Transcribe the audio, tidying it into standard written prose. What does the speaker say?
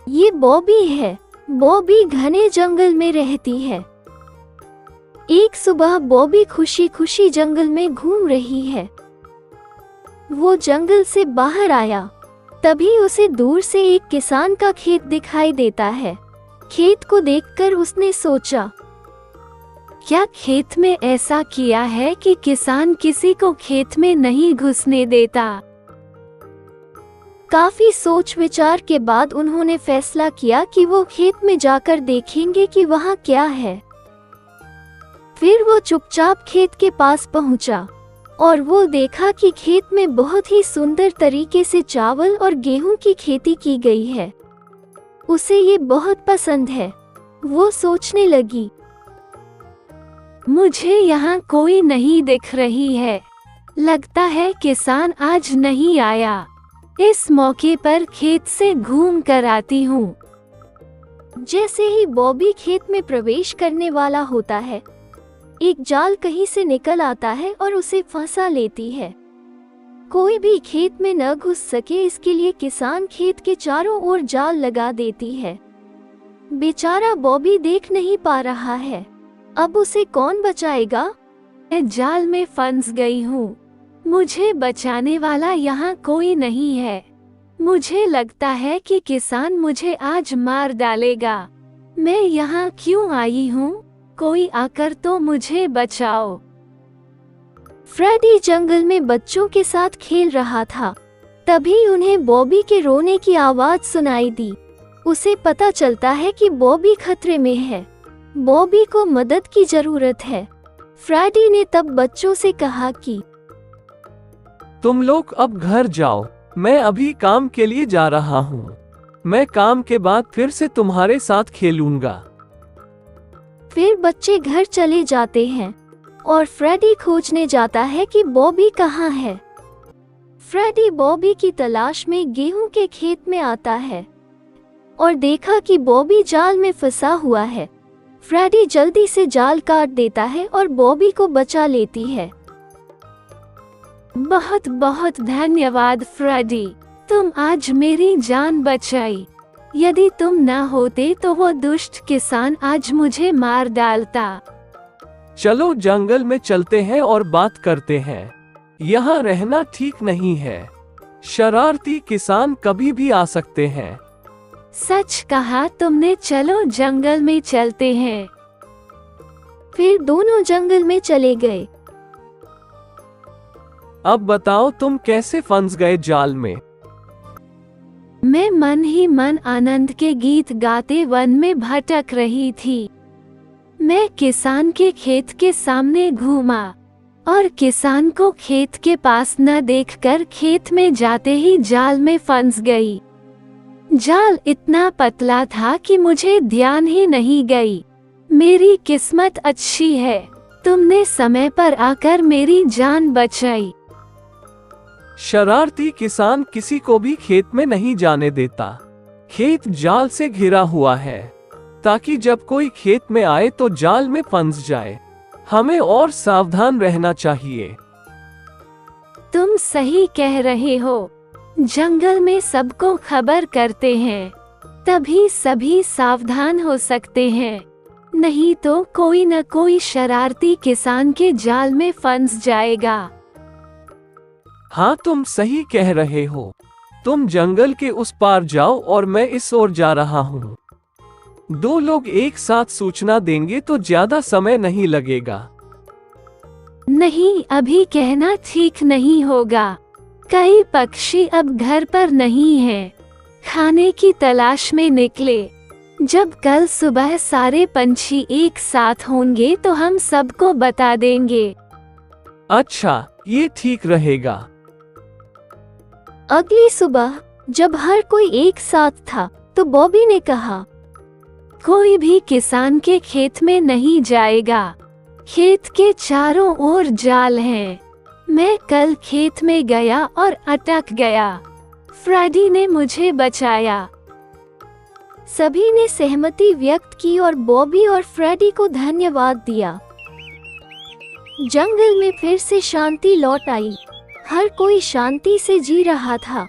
ये बॉबी है। बॉबी घने जंगल में रहती है। एक सुबह बॉबी खुशी खुशी जंगल में घूम रही है। वो जंगल से बाहर आया, तभी उसे दूर से एक किसान का खेत दिखाई देता है। खेत को देखकर उसने सोचा, क्या खेत में ऐसा किया है कि किसान किसी को खेत में नहीं घुसने देता। काफी सोच विचार के बाद उन्होंने फैसला किया कि वो खेत में जाकर देखेंगे कि वहाँ क्या है। फिर वो चुपचाप खेत के पास पहुंचा और वो देखा कि खेत में बहुत ही सुंदर तरीके से चावल और गेहूं की खेती की गई है। उसे ये बहुत पसंद है। वो सोचने लगी, मुझे यहाँ कोई नहीं दिख रही है। लगता है किसान आज नहीं आया। इस मौके पर खेत से घूम कर आती हूँ। जैसे ही बॉबी खेत में प्रवेश करने वाला होता है, एक जाल कहीं से निकल आता है और उसे फंसा लेती है। कोई भी खेत में न घुस सके, इसके लिए किसान खेत के चारों ओर जाल लगा देती है। बेचारा बॉबी देख नहीं पा रहा है। अब उसे कौन बचाएगा? मैं जाल में फंस गई हूँ। मुझे बचाने वाला यहाँ कोई नहीं है। मुझे लगता है कि किसान मुझे आज मार डालेगा। मैं यहाँ क्यों आई हूँ? कोई आकर तो मुझे बचाओ। फ्रेडी जंगल में बच्चों के साथ खेल रहा था। तभी उन्हें बॉबी के रोने की आवाज सुनाई दी। उसे पता चलता है कि बॉबी खतरे में है। बॉबी को मदद की जरूरत है। फ्रेडी ने तब बच्चों से कहा कि तुम लोग अब घर जाओ, मैं अभी काम के लिए जा रहा हूँ। मैं काम के बाद फिर से तुम्हारे साथ खेलूंगा। फिर बच्चे घर चले जाते हैं और फ्रेडी खोजने जाता है कि बॉबी कहाँ है। फ्रेडी बॉबी की तलाश में गेहूं के खेत में आता है और देखा कि बॉबी जाल में फंसा हुआ है। फ्रेडी जल्दी से जाल काट देता है और बॉबी को बचा लेती है। बहुत बहुत धन्यवाद फ्रेडी, तुम आज मेरी जान बचाई। यदि तुम न होते तो वो दुष्ट किसान आज मुझे मार डालता। चलो जंगल में चलते हैं और बात करते हैं। यहाँ रहना ठीक नहीं है। शरारती किसान कभी भी आ सकते हैं। सच कहा तुमने, चलो जंगल में चलते हैं। फिर दोनों जंगल में चले गए। अब बताओ तुम कैसे फंस गए जाल में? मैं मन ही मन आनंद के गीत गाते वन में भटक रही थी। मैं किसान के खेत के सामने घूमा और किसान को खेत के पास न देखकर खेत में जाते ही जाल में फंस गई। जाल इतना पतला था कि मुझे ध्यान ही नहीं गई। मेरी किस्मत अच्छी है, तुमने समय पर आकर मेरी जान बचाई। शरारती किसान किसी को भी खेत में नहीं जाने देता। खेत जाल से घिरा हुआ है ताकि जब कोई खेत में आए तो जाल में फंस जाए। हमें और सावधान रहना चाहिए। तुम सही कह रहे हो। जंगल में सबको खबर करते हैं, तभी सभी सावधान हो सकते हैं। नहीं तो कोई न कोई शरारती किसान के जाल में फंस जाएगा। हाँ, तुम सही कह रहे हो। तुम जंगल के उस पार जाओ और मैं इस ओर जा रहा हूँ। दो लोग एक साथ सूचना देंगे तो ज्यादा समय नहीं लगेगा। नहीं, अभी कहना ठीक नहीं होगा। कई पक्षी अब घर पर नहीं हैं, खाने की तलाश में निकले। जब कल सुबह सारे पंछी एक साथ होंगे तो हम सबको बता देंगे। अच्छा, ये ठीक रहेगा। अगली सुबह जब हर कोई एक साथ था तो बॉबी ने कहा, कोई भी किसान के खेत में नहीं जाएगा। खेत के चारों ओर जाल हैं। मैं कल खेत में गया और अटक गया। फ्रेडी ने मुझे बचाया। सभी ने सहमति व्यक्त की और बॉबी और फ्रेडी को धन्यवाद दिया। जंगल में फिर से शांति लौट आई। हर कोई शांति से जी रहा था।